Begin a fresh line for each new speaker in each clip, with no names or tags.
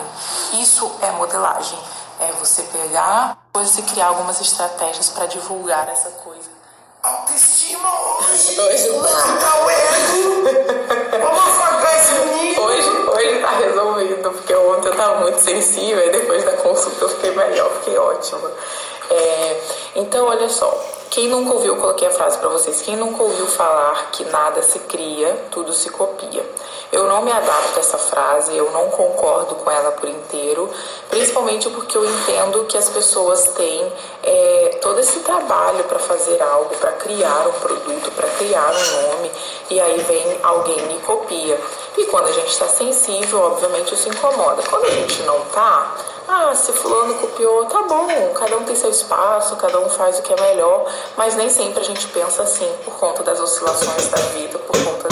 copiarem. Isso é modelagem. É você pegar coisas e criar algumas estratégias para divulgar essa coisa.
Autoestima hoje tá o ego. Vamos afagar esse menino.
Hoje tá resolvido, porque ontem eu tava muito sensível e depois da consulta eu fiquei melhor, fiquei ótima. Então, olha só, quem nunca ouviu, eu coloquei a frase pra vocês, quem nunca ouviu falar que nada se cria, tudo se copia. Eu não me adapto a essa frase, eu não concordo com ela por inteiro, principalmente porque eu entendo que as pessoas têm todo esse trabalho para fazer algo, para criar um produto, para criar um nome, e aí vem alguém e copia. E quando a gente está sensível, obviamente isso incomoda. Quando a gente não tá, se fulano copiou, tá bom, cada um tem seu espaço, cada um faz o que é melhor, mas nem sempre a gente pensa assim, por conta das oscilações da vida, por conta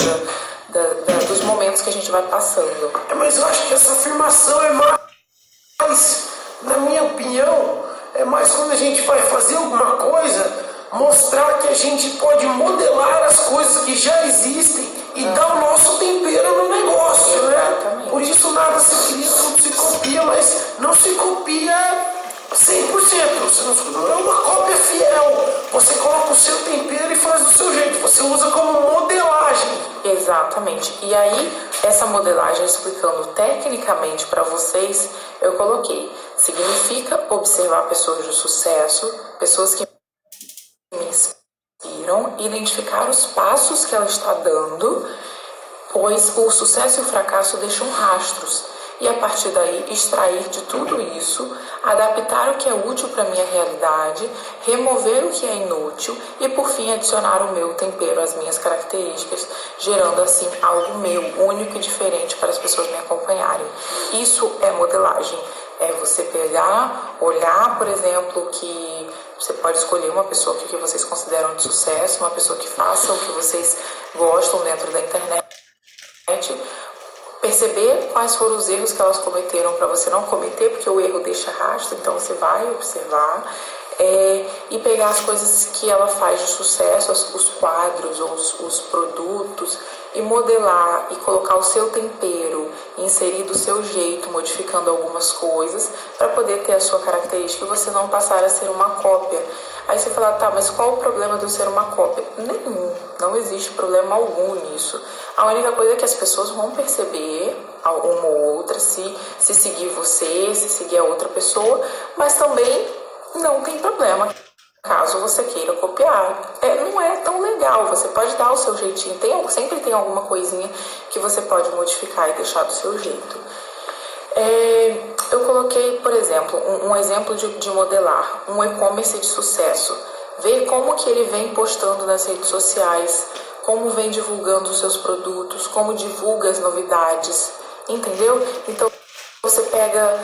dos momentos que a gente vai passando.
Mas eu acho que essa afirmação é mais, na minha opinião, é mais quando a gente vai fazer alguma coisa, mostrar que a gente pode modelar as coisas que já existem e dar o nosso tempero no negócio, né? Por isso nada se cria, tudo se copia, mas não se copia 100%. Você não é uma cópia fiel. Você coloca o seu tempero e faz do seu jeito. Você usa como modelagem.
Exatamente. E aí, essa modelagem, explicando tecnicamente para vocês, eu coloquei. Significa observar pessoas de sucesso, pessoas que me inspiram, identificar os passos que ela está dando, pois o sucesso e o fracasso deixam rastros. E a partir daí extrair de tudo isso, adaptar o que é útil para a minha realidade, remover o que é inútil e por fim adicionar o meu tempero, as minhas características, gerando assim algo meu, único e diferente para as pessoas me acompanharem. Isso é modelagem. É você pegar, olhar, por exemplo, que você pode escolher uma pessoa que vocês consideram de sucesso, uma pessoa que faça o que vocês gostam dentro da internet, perceber quais foram os erros que elas cometeram para você não cometer, porque o erro deixa rastro, então você vai observar e pegar as coisas que ela faz de sucesso, os quadros, os produtos, e modelar e colocar o seu tempero, inserir do seu jeito, modificando algumas coisas para poder ter a sua característica e você não passar a ser uma cópia. Aí você fala, tá, mas qual o problema de eu ser uma cópia? Nenhum, não existe problema algum nisso. A única coisa é que as pessoas vão perceber, uma ou outra, se seguir você, se seguir a outra pessoa, mas também não tem problema caso você queira copiar. Não é tão legal, você pode dar o seu jeitinho, sempre tem alguma coisinha que você pode modificar e deixar do seu jeito. Eu coloquei, por exemplo, um exemplo de modelar, um e-commerce de sucesso. Ver como que ele vem postando nas redes sociais, como vem divulgando os seus produtos, como divulga as novidades, entendeu? Então, você pega,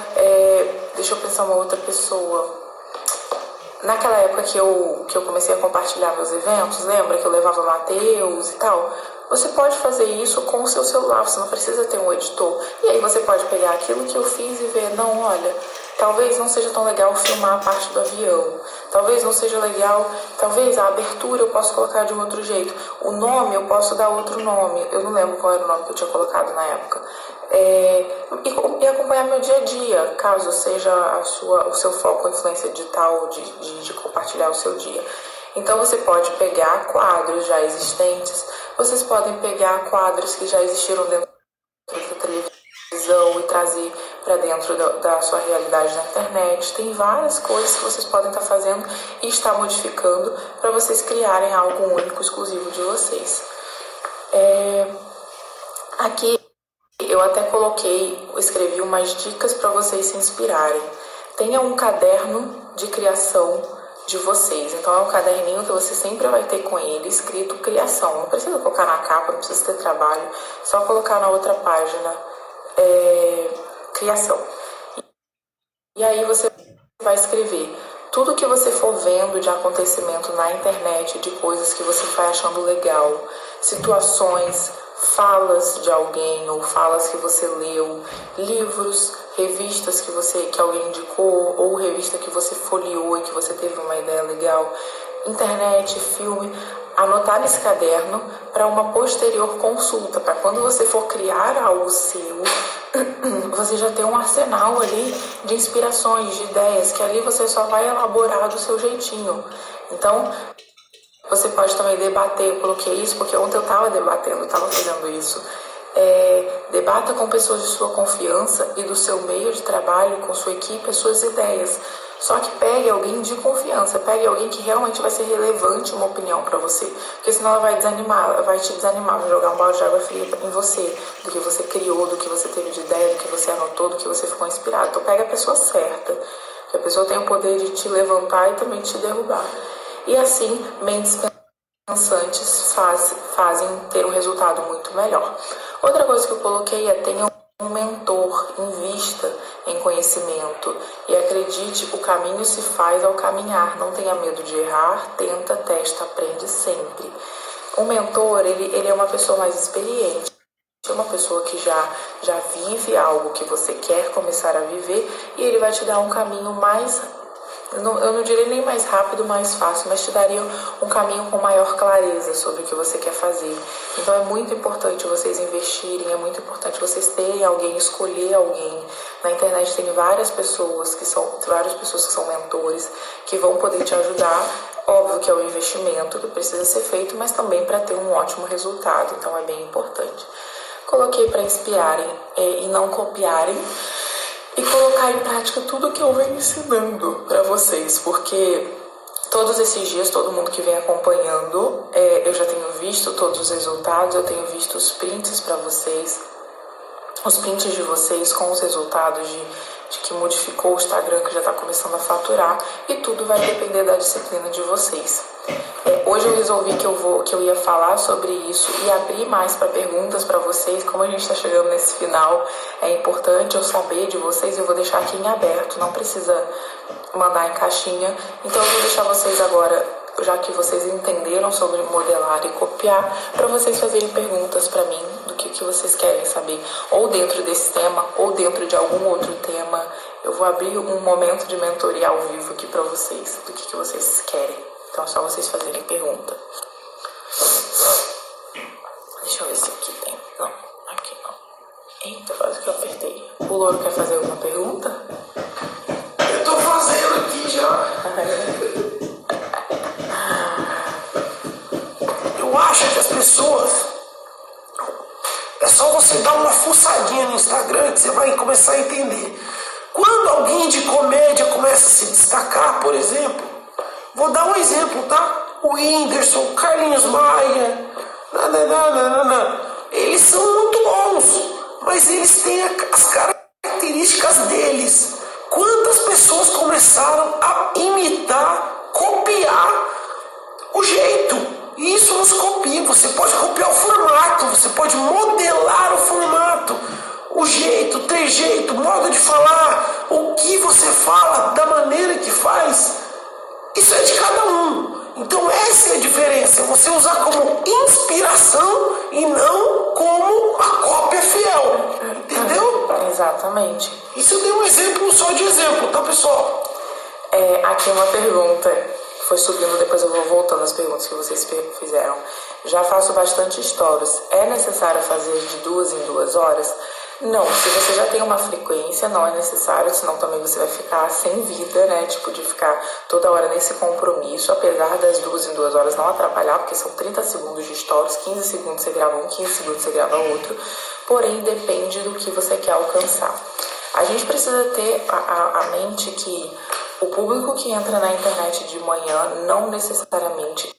deixa eu pensar uma outra pessoa. Naquela época que eu comecei a compartilhar meus eventos, lembra que eu levava Mateus e tal? Você pode fazer isso com o seu celular, você não precisa ter um editor. E aí você pode pegar aquilo que eu fiz e ver, não, olha, talvez não seja tão legal filmar a parte do avião. Talvez não seja legal, talvez a abertura eu possa colocar de um outro jeito. O nome eu posso dar outro nome. Eu não lembro qual era o nome que eu tinha colocado na época. E acompanhar meu dia a dia, caso seja o seu foco, a influência digital de compartilhar o seu dia. Então você pode pegar quadros já existentes, vocês podem pegar quadros que já existiram dentro da televisão e trazer para dentro da sua realidade na internet. Tem várias coisas que vocês podem estar fazendo e estar modificando para vocês criarem algo único, exclusivo de vocês. Aqui eu até escrevi umas dicas para vocês se inspirarem. Tenha um caderno de criação de vocês. Então é um caderninho que você sempre vai ter com ele escrito criação. Não precisa colocar na capa, não precisa ter trabalho. Só colocar na outra página criação. E aí você vai escrever tudo que você for vendo de acontecimento na internet, de coisas que você vai achando legal, situações, falas de alguém ou falas que você leu, livros, revistas que alguém indicou ou revista que você folheou e que você teve uma ideia legal, internet, filme, anotar nesse caderno para uma posterior consulta, para quando você for criar algo seu, você já tem um arsenal ali de inspirações, de ideias, que ali você só vai elaborar do seu jeitinho. Então, você pode também debater. Eu coloquei isso porque ontem eu estava debatendo, estava fazendo isso. Debata com pessoas de sua confiança e do seu meio de trabalho, com sua equipe, as suas ideias. Só que pegue alguém de confiança, pegue alguém que realmente vai ser relevante uma opinião para você. Porque senão ela vai desanimar, ela vai te desanimar, vai jogar um balde de água fria em você, do que você criou, do que você teve de ideia, do que você anotou, do que você ficou inspirado. Então pega a pessoa certa, que a pessoa tem o poder de te levantar e também te derrubar. E assim, mentes pensantes fazem ter um resultado muito melhor. Outra coisa que eu coloquei é tenha um mentor, invista em conhecimento e acredite, o caminho se faz ao caminhar. Não tenha medo de errar, tenta, testa, aprende sempre. O mentor, ele é uma pessoa mais experiente, é uma pessoa que já vive algo que você quer começar a viver e ele vai te dar um caminho mais, eu não diria nem mais rápido, mais fácil, mas te daria um caminho com maior clareza sobre o que você quer fazer. Então é muito importante vocês investirem, é muito importante vocês terem alguém, escolher alguém. Na internet tem várias pessoas que são mentores, que vão poder te ajudar. Óbvio que é um investimento que precisa ser feito, mas também para ter um ótimo resultado, então é bem importante. Coloquei para inspirarem e não copiarem, e colocar em prática tudo que eu venho ensinando para vocês, porque todos esses dias, todo mundo que vem acompanhando, eu já tenho visto todos os resultados, eu tenho visto os prints para vocês, os prints de vocês com os resultados de que modificou o Instagram, que já está começando a faturar, e tudo vai depender da disciplina de vocês. Hoje eu resolvi que eu ia falar sobre isso e abrir mais para perguntas para vocês. Como a gente está chegando nesse final, é importante eu saber de vocês. Eu vou deixar aqui em aberto, não precisa mandar em caixinha. Então eu vou deixar vocês agora, já que vocês entenderam sobre modelar e copiar, para vocês fazerem perguntas para mim do que vocês querem saber, ou dentro desse tema, ou dentro de algum outro tema. Eu vou abrir um momento de mentoria ao vivo aqui para vocês, do que vocês querem. Então é só vocês fazerem pergunta. Deixa eu ver se aqui tem. Não, aqui não. Eita, quase que eu apertei. O Louro quer fazer alguma pergunta?
Eu tô fazendo aqui já. Eu acho que as pessoas... É só você dar uma fuçadinha no Instagram que você vai começar a entender. Quando alguém de comédia começa a se destacar, por exemplo... Vou dar um exemplo, tá? O Whindersson, o Carlinhos Maia, eles são muito bons, mas eles têm as características deles. Quantas pessoas começaram a imitar, copiar o jeito? E isso nos copia. Você pode copiar o formato, você pode modelar o formato, o jeito, o trejeito, o modo de falar, o que você fala, da maneira que faz. Isso é de cada um. Então essa é a diferença. Você usar como inspiração e não como uma cópia fiel. Entendeu?
Exatamente.
Isso eu dei um exemplo só de exemplo, tá, pessoal?
Aqui uma pergunta. Foi subindo, depois eu vou voltando às perguntas que vocês fizeram. Já faço bastante stories. É necessário fazer de 2 em 2 horas? Não, se você já tem uma frequência, não é necessário, senão também você vai ficar sem vida, né? Tipo, de ficar toda hora nesse compromisso, apesar das 2 em 2 horas não atrapalhar, porque são 30 segundos de stories, 15 segundos você grava um, 15 segundos você grava outro, porém depende do que você quer alcançar. A gente precisa ter a mente que o público que entra na internet de manhã não necessariamente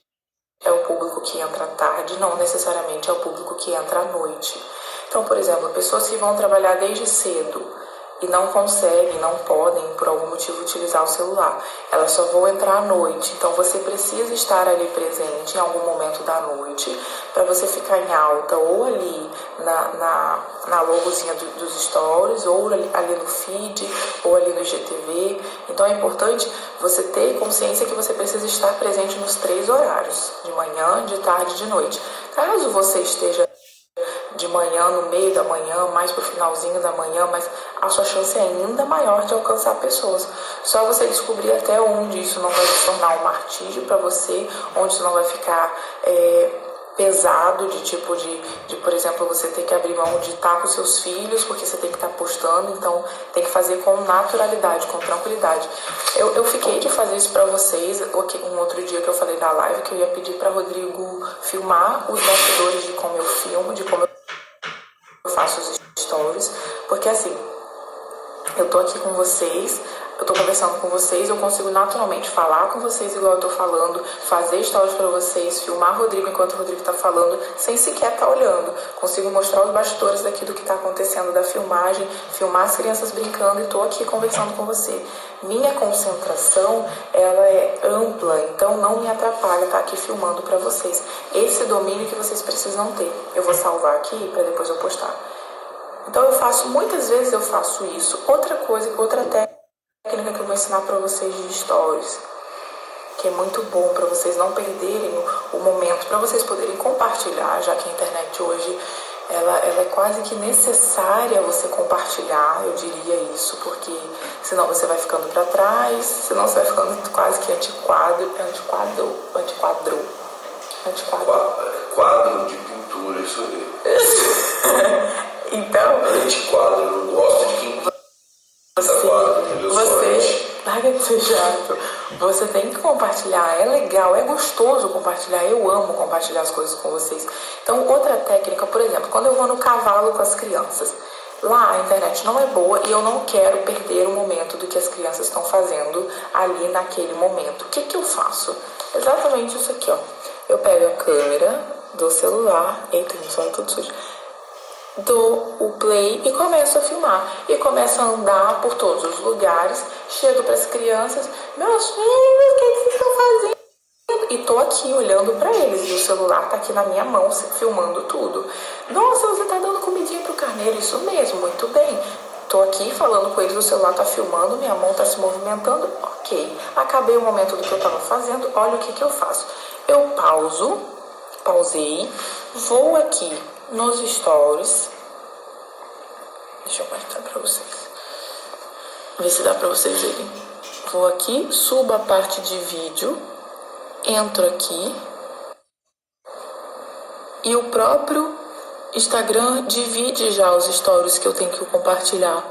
é o público que entra à tarde, não necessariamente é o público que entra à noite. Então, por exemplo, pessoas que vão trabalhar desde cedo e não conseguem, não podem, por algum motivo, utilizar o celular, elas só vão entrar à noite. Então, você precisa estar ali presente em algum momento da noite para você ficar em alta, ou ali na logozinha dos stories, ou ali no feed, ou ali no IGTV. Então, é importante você ter consciência que você precisa estar presente nos 3 horários, de manhã, de tarde e de noite. Caso você esteja de manhã, no meio da manhã, mais pro finalzinho da manhã, mas a sua chance é ainda maior de alcançar pessoas. Só você descobrir até onde isso não vai se tornar um martírio para você, onde isso não vai ficar pesado, por exemplo, você ter que abrir mão de estar com seus filhos, porque você tem que estar postando, então tem que fazer com naturalidade, com tranquilidade. Eu fiquei de fazer isso para vocês, um outro dia que eu falei na live, que eu ia pedir para Rodrigo filmar os bastidores de como eu filmo, de como eu faço os stories, porque assim, eu tô aqui com vocês, eu tô conversando com vocês, eu consigo naturalmente falar com vocês igual eu tô falando, fazer stories pra vocês, filmar o Rodrigo enquanto o Rodrigo tá falando, sem sequer estar olhando. Consigo mostrar os bastidores daqui do que tá acontecendo da filmagem, filmar as crianças brincando e tô aqui conversando com você. Minha concentração, ela é ampla, então não me atrapalha estar aqui filmando pra vocês. Esse domínio que vocês precisam ter. Eu vou salvar aqui pra depois eu postar. Então muitas vezes eu faço isso. Outra técnica que eu vou ensinar para vocês de stories, que é muito bom para vocês não perderem o momento, para vocês poderem compartilhar, já que a internet hoje ela é quase que necessária você compartilhar, eu diria isso, porque senão você vai ficando para trás, senão você vai ficando quase que antiquadro.
Quadro de pintura, isso aí.
Então,
antiquadro, eu não gosto de quem
larga de ser chato. Você tem que compartilhar, é legal, é gostoso compartilhar, eu amo compartilhar as coisas com vocês. Então, outra técnica, por exemplo, quando eu vou no cavalo com as crianças, lá a internet não é boa e eu não quero perder o momento do que as crianças estão fazendo ali naquele momento. O que eu faço? Exatamente isso aqui, ó. Eu pego a câmera do celular, eita, meu celular é tudo sujo, dou o play e começo a filmar. E começo a andar por todos os lugares, chego para as crianças, meus filhos, o que vocês estão fazendo? E tô aqui olhando para eles, e o celular tá aqui na minha mão, filmando tudo. Nossa, você tá dando comidinha pro carneiro, isso mesmo, muito bem. Tô aqui falando com eles, o celular tá filmando, minha mão tá se movimentando, ok. Acabei o momento do que eu tava fazendo, olha o que eu faço. Eu pausei, vou aqui nos stories, deixa eu mostrar pra vocês, ver se dá pra vocês verem. Vou aqui, subo a parte de vídeo, entro aqui e o próprio Instagram divide já os stories que eu tenho que compartilhar.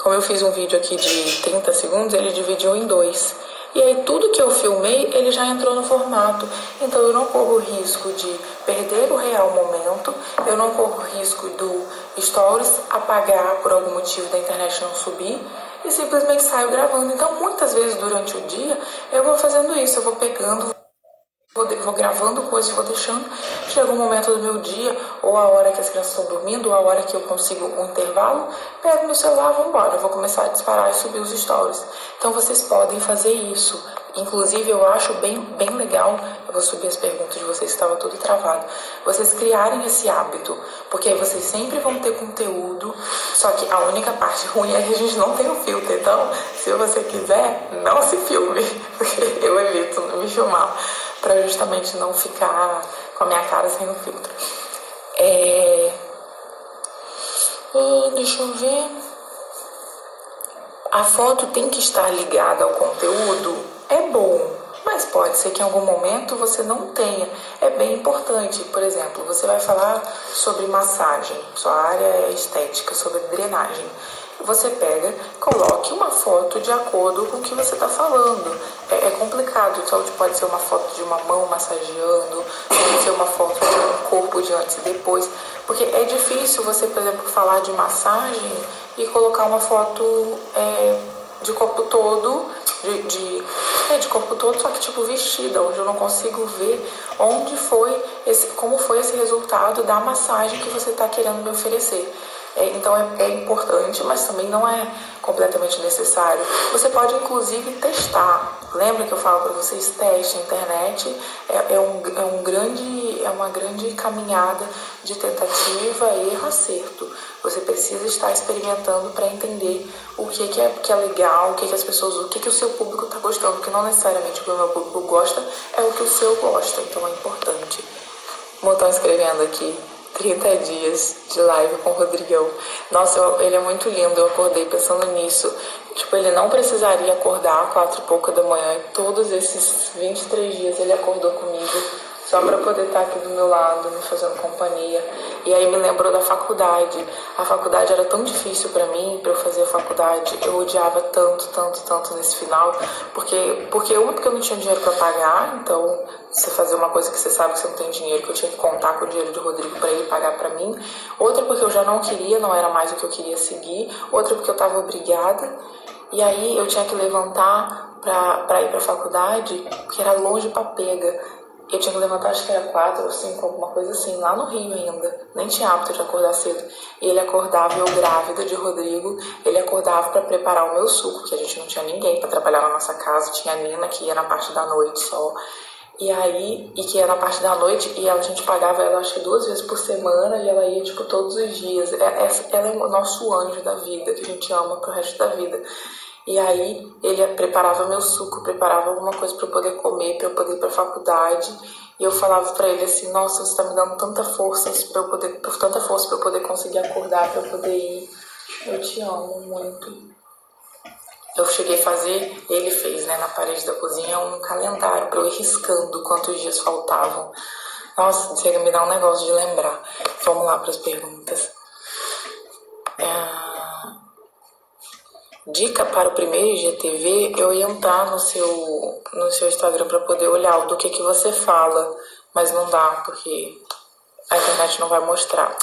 Como eu fiz um vídeo aqui de 30 segundos, ele dividiu em 2. E aí tudo que eu filmei, ele já entrou no formato. Então eu não corro risco de perder o real momento, eu não corro risco do stories apagar por algum motivo da internet não subir e simplesmente saio gravando. Então muitas vezes durante o dia eu vou fazendo isso, eu vou pegando, vou gravando coisas, vou deixando. Chega um momento do meu dia, ou a hora que as crianças estão dormindo, ou a hora que eu consigo um intervalo, pego meu celular e vou embora. Vou começar a disparar e subir os stories. Então vocês podem fazer isso. Inclusive eu acho bem legal, eu vou subir as perguntas de vocês, estava tudo travado, vocês criarem esse hábito, porque aí vocês sempre vão ter conteúdo, só que a única parte ruim é que a gente não tem o filtro. Então, se você quiser, não se filme, porque eu evito me filmar, para justamente não ficar com a minha cara sem o filtro. Deixa eu ver. A foto tem que estar ligada ao conteúdo? É bom, mas pode ser que em algum momento você não tenha. É bem importante. Por exemplo, você vai falar sobre massagem, sua área é estética, sobre drenagem. Você pega, coloque uma foto de acordo com o que você está falando. É complicado, então pode ser uma foto de uma mão massageando, pode ser uma foto de um corpo de antes e depois, porque é difícil você, por exemplo, falar de massagem e colocar uma foto de corpo todo, de corpo todo, só que tipo vestida, onde eu não consigo ver como foi esse resultado da massagem que você está querendo me oferecer. Então é importante, mas também não é completamente necessário. Você pode inclusive testar. Lembra que eu falo para vocês, teste. A internet é uma grande caminhada de tentativa, erro, acerto. Você precisa estar experimentando para entender o que é legal, o que as pessoas, o que o seu público está gostando, porque não necessariamente o que o meu público gosta é o que o seu gosta, então é importante. Como estão escrevendo aqui, 30 dias de live com o Rodrigão. Nossa, ele é muito lindo, eu acordei pensando nisso. Tipo, ele não precisaria acordar às 4 e pouca da manhã. E todos esses 23 dias ele acordou comigo só para poder estar aqui do meu lado, me fazendo companhia. E aí me lembrou da faculdade. A faculdade era tão difícil para mim, para eu fazer a faculdade. Eu odiava tanto nesse final. Porque eu não tinha dinheiro para pagar. Então, você fazer uma coisa que você sabe que você não tem dinheiro, que eu tinha que contar com o dinheiro do Rodrigo para ele pagar para mim. Outra porque eu já não queria, não era mais o que eu queria seguir. Outra porque eu estava obrigada. E aí eu tinha que levantar para ir para a faculdade, porque era longe pra pega. Eu tinha que levantar, acho que era 4 ou 5, alguma coisa assim, lá no Rio ainda. Nem tinha hábito de acordar cedo. E ele acordava, eu grávida de Rodrigo, ele acordava para preparar o meu suco, que a gente não tinha ninguém para trabalhar na nossa casa. Tinha a Nina, que ia na parte da noite só. E que ia na parte da noite, e a gente pagava ela, acho que 2 vezes por semana, e ela ia, tipo, todos os dias. Ela é o nosso anjo da vida, que a gente ama pro resto da vida. E aí ele preparava meu suco, preparava alguma coisa para eu poder comer, para eu poder ir para a faculdade. E eu falava para ele assim: nossa, você está me dando tanta força para eu poder conseguir acordar, para eu poder ir. Eu te amo muito. Eu cheguei a fazer, ele fez, né, na parede da cozinha, um calendário para eu ir riscando quantos dias faltavam. Nossa, chega a me dar um negócio de lembrar. Vamos lá para as perguntas. Dica para o primeiro IGTV, eu ia entrar no seu Instagram para poder olhar do que você fala, mas não dá, porque a internet não vai mostrar,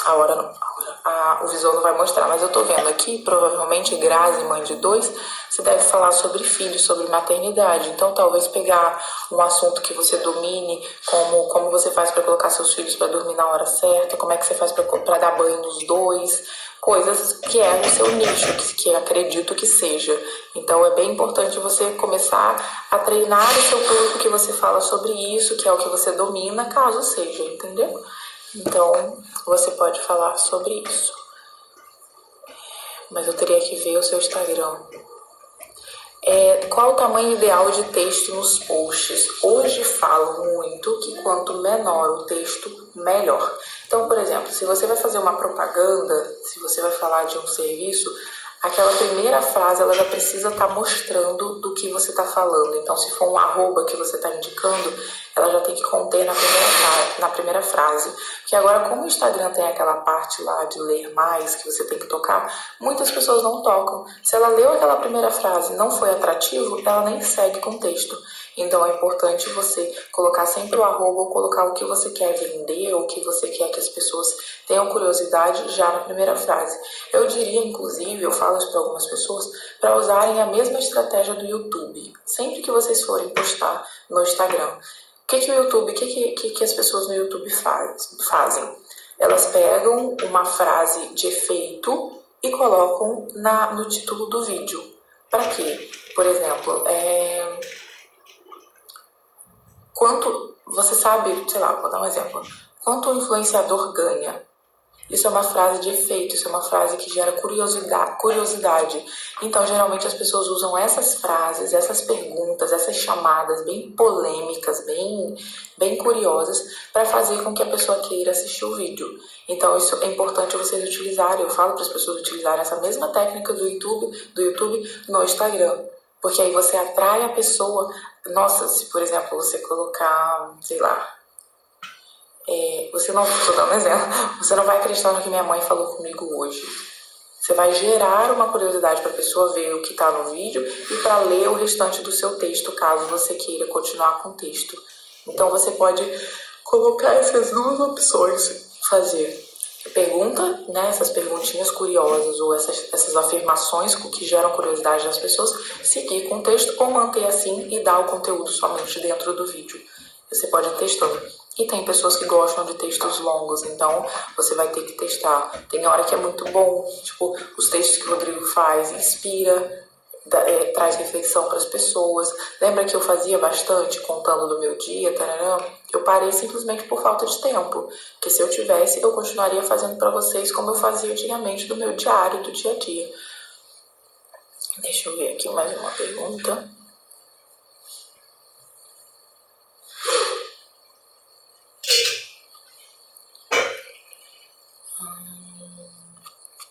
o visual não vai mostrar, mas eu tô vendo aqui, provavelmente Grazi, mãe de 2, você deve falar sobre filhos, sobre maternidade, então talvez pegar um assunto que você domine, como você faz para colocar seus filhos para dormir na hora certa, como é que você faz para dar banho nos 2, coisas que é o seu nicho, que acredito que seja. Então é bem importante você começar a treinar o seu público que você fala sobre isso, que é o que você domina, caso seja, entendeu? Então, você pode falar sobre isso. Mas eu teria que ver o seu Instagram. Qual o tamanho ideal de texto nos posts? Hoje falo muito que quanto menor o texto, melhor. Então, por exemplo, se você vai fazer uma propaganda, se você vai falar de um serviço, aquela primeira frase ela já precisa estar mostrando do que você está falando. Então, se for um arroba que você está indicando, ela já tem que conter na primeira frase. Porque agora, como o Instagram tem aquela parte lá de ler mais, que você tem que tocar, muitas pessoas não tocam. Se ela leu aquela primeira frase e não foi atrativo, ela nem segue com o texto. Então é importante você colocar sempre o arroba ou colocar o que você quer vender, ou o que você quer que as pessoas tenham curiosidade já na primeira frase. Eu diria, inclusive, eu falo isso para algumas pessoas, para usarem a mesma estratégia do YouTube. Sempre que vocês forem postar no Instagram, o que o YouTube, que as pessoas no YouTube fazem? Elas pegam uma frase de efeito e colocam no título do vídeo. Para quê? Por exemplo, quanto, você sabe, sei lá, vou dar um exemplo. Quanto o influenciador ganha? Isso é uma frase de efeito, isso é uma frase que gera curiosidade. Então, geralmente as pessoas usam essas frases, essas perguntas, essas chamadas bem polêmicas, bem curiosas, para fazer com que a pessoa queira assistir o vídeo. Então, isso é importante vocês utilizarem. Eu falo para as pessoas utilizarem essa mesma técnica do YouTube no Instagram. Porque aí você atrai a pessoa. Nossa, se por exemplo você colocar, sei lá, estou dando um exemplo, você não vai acreditar no que minha mãe falou comigo hoje. Você vai gerar uma curiosidade para a pessoa ver o que está no vídeo e para ler o restante do seu texto, caso você queira continuar com o texto. Então você pode colocar essas 2 opções, fazer pergunta, né, essas perguntinhas curiosas ou essas afirmações que geram curiosidade das pessoas, seguir com o texto ou manter assim e dar o conteúdo somente dentro do vídeo. Você pode ir testando. E tem pessoas que gostam de textos longos, então você vai ter que testar. Tem hora que é muito bom, tipo, os textos que o Rodrigo faz, inspira, traz reflexão para as pessoas. Lembra que eu fazia bastante, contando do meu dia, tarará? Eu parei simplesmente por falta de tempo, porque se eu tivesse, eu continuaria fazendo para vocês como eu fazia antigamente do meu diário, do dia a dia. Deixa eu ver aqui mais uma pergunta.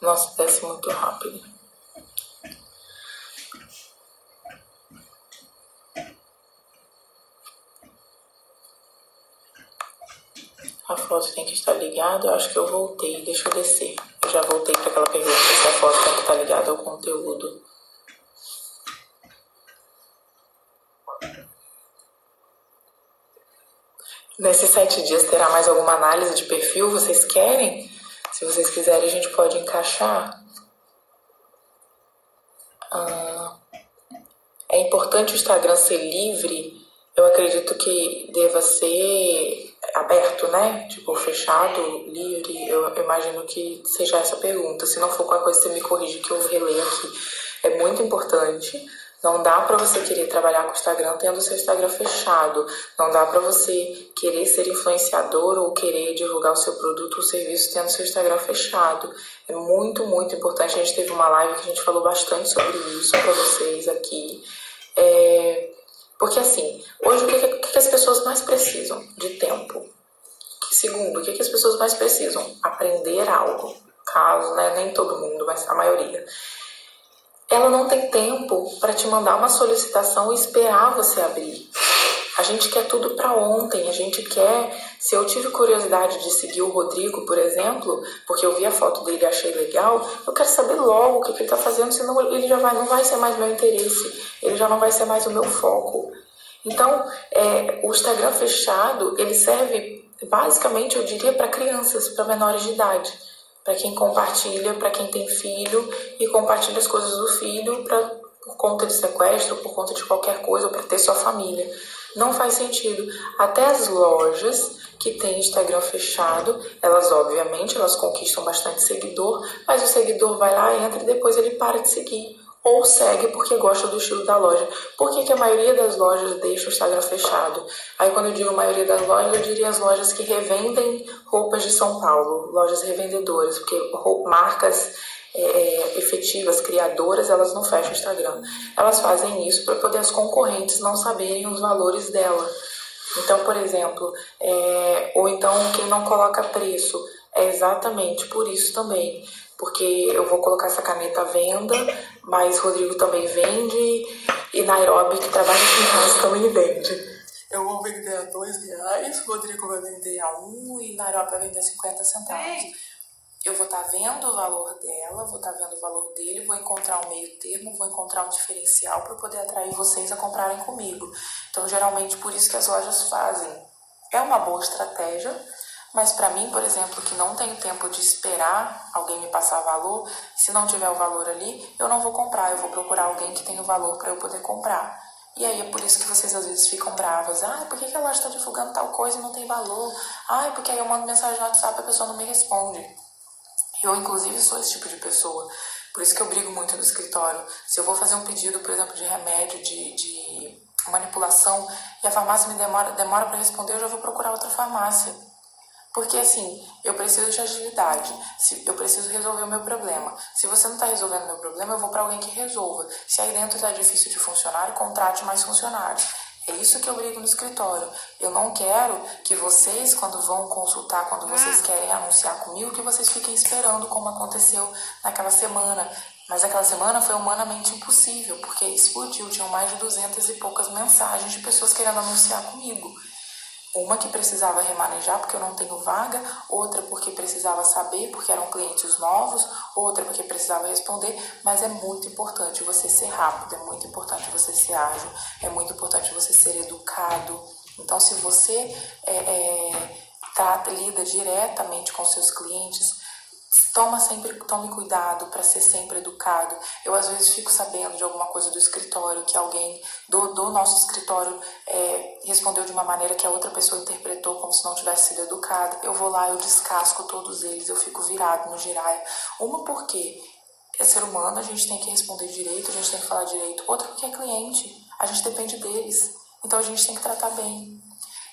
Nossa, desce muito rápido. A foto tem que estar ligada. Eu acho que eu voltei. Deixa eu descer. Eu já voltei para aquela pergunta se a foto tem que estar ligada ao conteúdo. Nesses 7 dias terá mais alguma análise de perfil? Vocês querem? Se vocês quiserem, a gente pode encaixar. É importante o Instagram ser livre? Eu acredito que deva ser aberto, né? Tipo, fechado, livre. Eu imagino que seja essa a pergunta. Se não for qualquer coisa, você me corrige que eu releio aqui. É muito importante. Não dá para você querer trabalhar com o Instagram tendo o seu Instagram fechado. Não dá para você querer ser influenciador ou querer divulgar o seu produto ou serviço tendo o seu Instagram fechado. É muito, muito importante. A gente teve uma live que a gente falou bastante sobre isso para vocês aqui. Porque assim, hoje o que as pessoas mais precisam? De tempo. Segundo, o que as pessoas mais precisam? Aprender algo. Caso, né? Nem todo mundo, mas a maioria. Ela não tem tempo para te mandar uma solicitação e esperar você abrir. A gente quer tudo para ontem, a gente quer... Se eu tive curiosidade de seguir o Rodrigo, por exemplo, porque eu vi a foto dele e achei legal, eu quero saber logo o que ele está fazendo, senão ele já não vai ser mais meu interesse, ele já não vai ser mais o meu foco. Então, o Instagram fechado, ele serve basicamente, eu diria, para crianças, para menores de idade. Para quem compartilha, para quem tem filho e compartilha as coisas do filho por conta de sequestro, por conta de qualquer coisa, ou para ter sua família. Não faz sentido. Até as lojas que têm Instagram fechado, obviamente elas conquistam bastante seguidor, mas o seguidor vai lá, entra e depois ele para de seguir. Ou segue porque gosta do estilo da loja. Por que a maioria das lojas deixa o Instagram fechado? Aí quando eu digo a maioria das lojas, eu diria as lojas que revendem roupas de São Paulo, lojas revendedoras, porque marcas efetivas, criadoras, elas não fecham o Instagram. Elas fazem isso para poder as concorrentes não saberem os valores dela. Então, por exemplo, ou então quem não coloca preço, é exatamente por isso também. Porque eu vou colocar essa caneta à venda, mas Rodrigo também vende, e Nairobi, que trabalha com casa, também vende. Eu vou vender a R$2, Rodrigo vai vender a 1 e Nairobi vai vender 50 centavos. Eu vou estar vendo o valor dela, vou estar vendo o valor dele, vou encontrar um meio termo, vou encontrar um diferencial para poder atrair vocês a comprarem comigo. Então, geralmente, por isso que as lojas fazem. É uma boa estratégia, mas para mim, por exemplo, que não tenho tempo de esperar alguém me passar valor, se não tiver o valor ali, eu não vou comprar, eu vou procurar alguém que tenha o valor para eu poder comprar. E aí é por isso que vocês às vezes ficam bravas. Por que a loja está divulgando tal coisa e não tem valor? Porque aí eu mando mensagem no WhatsApp e a pessoa não me responde. Eu, inclusive, sou esse tipo de pessoa. Por isso que eu brigo muito no escritório. Se eu vou fazer um pedido, por exemplo, de remédio, de manipulação, e a farmácia me demora para responder, eu já vou procurar outra farmácia. Porque, assim, eu preciso de agilidade. Eu preciso resolver o meu problema. Se você não está resolvendo o meu problema, eu vou para alguém que resolva. Se aí dentro está difícil de funcionário, contrate mais funcionários. É isso que eu brigo no escritório. Eu não quero que vocês, quando vão consultar, quando vocês querem anunciar comigo, que vocês fiquem esperando como aconteceu naquela semana. Mas aquela semana foi humanamente impossível, porque explodiu. Tinham mais de 200 e poucas mensagens de pessoas querendo anunciar comigo. Uma que precisava remanejar porque eu não tenho vaga, outra porque precisava saber porque eram clientes novos, outra porque precisava responder, mas é muito importante você ser rápido, é muito importante você ser ágil, é muito importante você ser educado. Então, se você lida diretamente com seus clientes, tome cuidado para ser sempre educado. Eu às vezes fico sabendo de alguma coisa do escritório que alguém do nosso escritório respondeu de uma maneira que a outra pessoa interpretou como se não tivesse sido educada. Eu vou lá, eu descasco todos eles, eu fico virado no giraia. Uma porque é ser humano, a gente tem que responder direito, a gente tem que falar direito. Outra porque é cliente, a gente depende deles. Então a gente tem que tratar bem.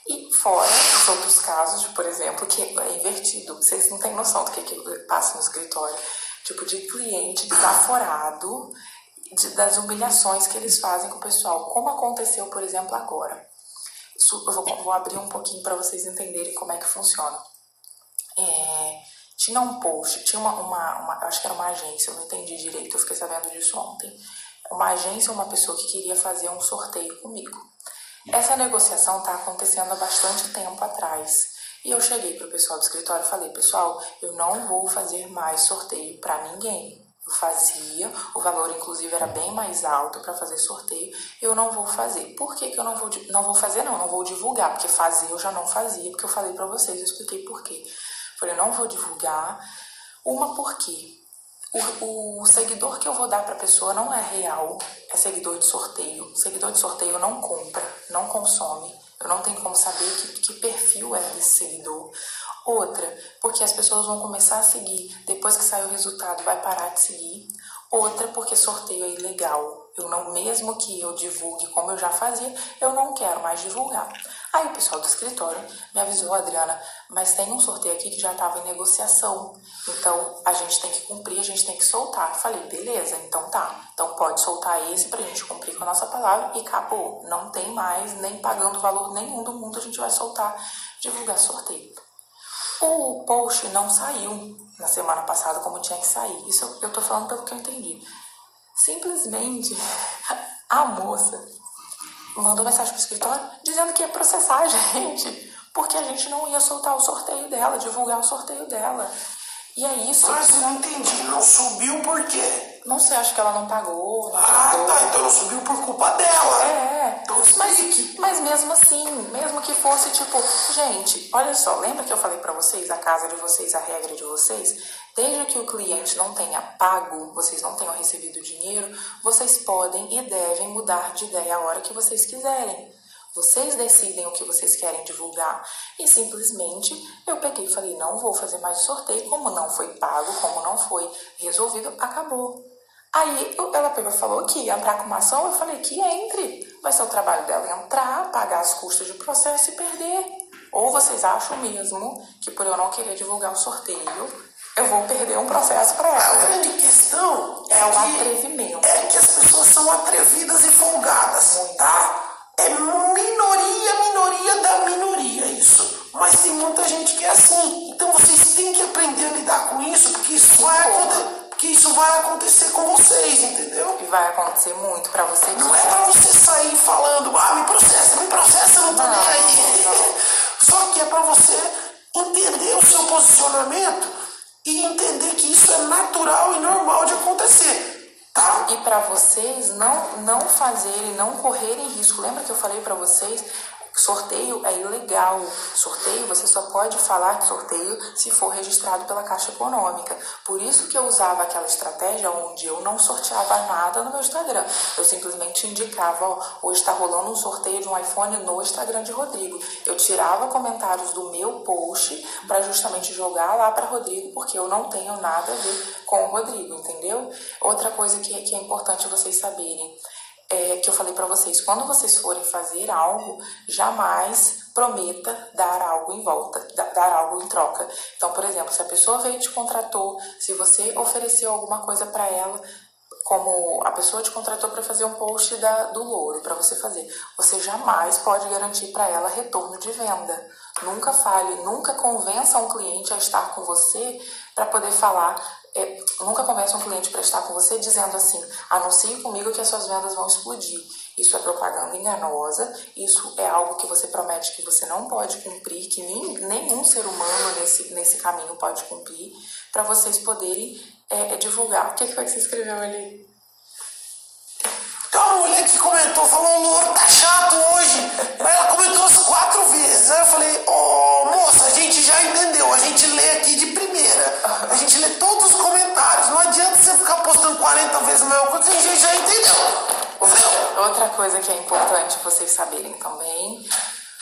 E fora os outros casos, por exemplo, que é invertido. Vocês não têm noção do que passa no escritório. Tipo, de cliente desaforado, das humilhações que eles fazem com o pessoal. Como aconteceu, por exemplo, agora. Eu vou abrir um pouquinho para vocês entenderem como é que funciona. Tinha um post, tinha uma acho que era uma agência, eu não entendi direito, eu fiquei sabendo disso ontem. Uma agência, uma pessoa que queria fazer um sorteio comigo. Essa negociação está acontecendo há bastante tempo atrás. E eu cheguei para o pessoal do escritório e falei, pessoal, eu não vou fazer mais sorteio para ninguém. Eu fazia, o valor inclusive era bem mais alto para fazer sorteio, eu não vou fazer. Por que eu não vou fazer? Não vou divulgar, porque fazer eu já não fazia, porque eu falei para vocês, eu expliquei por quê. Falei, eu não vou divulgar, porque o seguidor que eu vou dar para a pessoa não é real, é seguidor de sorteio. Seguidor de sorteio não compra, não consome. Eu não tenho como saber que perfil é desse seguidor. Outra, porque as pessoas vão começar a seguir, depois que sai o resultado vai parar de seguir. Outra, porque sorteio é ilegal. Eu não, mesmo que eu divulgue como eu já fazia, eu não quero mais divulgar. Aí o pessoal do escritório me avisou, Adriana, mas tem um sorteio aqui que já estava em negociação. Então a gente tem que cumprir, a gente tem que soltar. Eu falei, beleza, então tá. Então pode soltar esse pra gente cumprir com a nossa palavra e acabou. Não tem mais, nem pagando valor nenhum do mundo a gente vai soltar, divulgar sorteio. O post não saiu na semana passada como tinha que sair. Isso eu tô falando pelo que eu entendi. Simplesmente a moça mandou mensagem pro escritório dizendo que ia processar a gente, porque a gente não ia soltar o sorteio dela, divulgar o sorteio dela. E é isso.
Mas eu não entendi, não subiu por quê?
Não sei, acho que ela não pagou.
Tá, então não subiu por culpa dela.
Então mas mesmo assim, mesmo que fosse tipo, gente, olha só, lembra que eu falei pra vocês, a casa de vocês, a regra de vocês? Desde que o cliente não tenha pago, vocês não tenham recebido dinheiro, vocês podem e devem mudar de ideia a hora que vocês quiserem. Vocês decidem o que vocês querem divulgar. E simplesmente eu peguei e falei, não vou fazer mais sorteio, como não foi pago, como não foi resolvido, acabou. Aí ela pegou e falou que ia entrar com uma ação, eu falei que entre. Vai ser o trabalho dela entrar, pagar as custas do processo e perder. Ou vocês acham mesmo que por eu não querer divulgar o sorteio, eu vou perder um processo para ela?
A grande questão
é o atrevimento.
É que as pessoas são atrevidas e folgadas, tá? É minoria da minoria isso. Mas tem muita gente que é assim. Então vocês têm que aprender a lidar com isso, porque isso vai acontecer com vocês, entendeu?
E vai acontecer muito pra você.
Não é pra você sair falando, me processa, eu não tô nem aí. Só que é pra você entender o seu posicionamento e entender que isso é natural e normal de acontecer. Tá?
E para vocês não fazerem, não correrem risco. Lembra que eu falei para vocês? Sorteio é ilegal. Sorteio, você só pode falar de sorteio se for registrado pela Caixa Econômica. Por isso que eu usava aquela estratégia onde eu não sorteava nada no meu Instagram. Eu simplesmente indicava, hoje está rolando um sorteio de um iPhone no Instagram de Rodrigo. Eu tirava comentários do meu post para justamente jogar lá para Rodrigo, porque eu não tenho nada a ver com o Rodrigo, entendeu? Outra coisa que é importante vocês saberem, que eu falei para vocês, quando vocês forem fazer algo, jamais prometa dar algo em volta, dar algo em troca. Então, por exemplo, se a pessoa veio e te contratou, se você ofereceu alguma coisa para ela, como a pessoa te contratou para fazer um post do Louro, para você fazer, você jamais pode garantir para ela retorno de venda. Nunca fale, nunca convença um cliente a estar com você para poder falar. Nunca convença um cliente para estar com você dizendo assim, anuncie comigo que as suas vendas vão explodir. Isso é propaganda enganosa, isso é algo que você promete que você não pode cumprir, que nenhum ser humano nesse caminho pode cumprir, para vocês poderem divulgar. O que foi que você escreveu ali?
Tem uma mulher que comentou, falou, o Louro tá chato hoje. Mas ela comentou as 4 vezes. Aí eu falei, moça, a gente já entendeu, a gente lê aqui de primeira. A gente lê todos os comentários. Não adianta você ficar postando 40 vezes a mesma coisa, que a gente já entendeu.
Outra coisa que é importante vocês saberem também,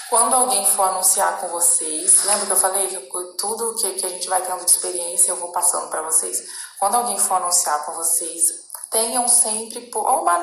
quando alguém for anunciar com vocês, lembra que eu falei que tudo que a gente vai tendo de experiência eu vou passando para vocês? Quando alguém for anunciar com vocês, tenham sempre uma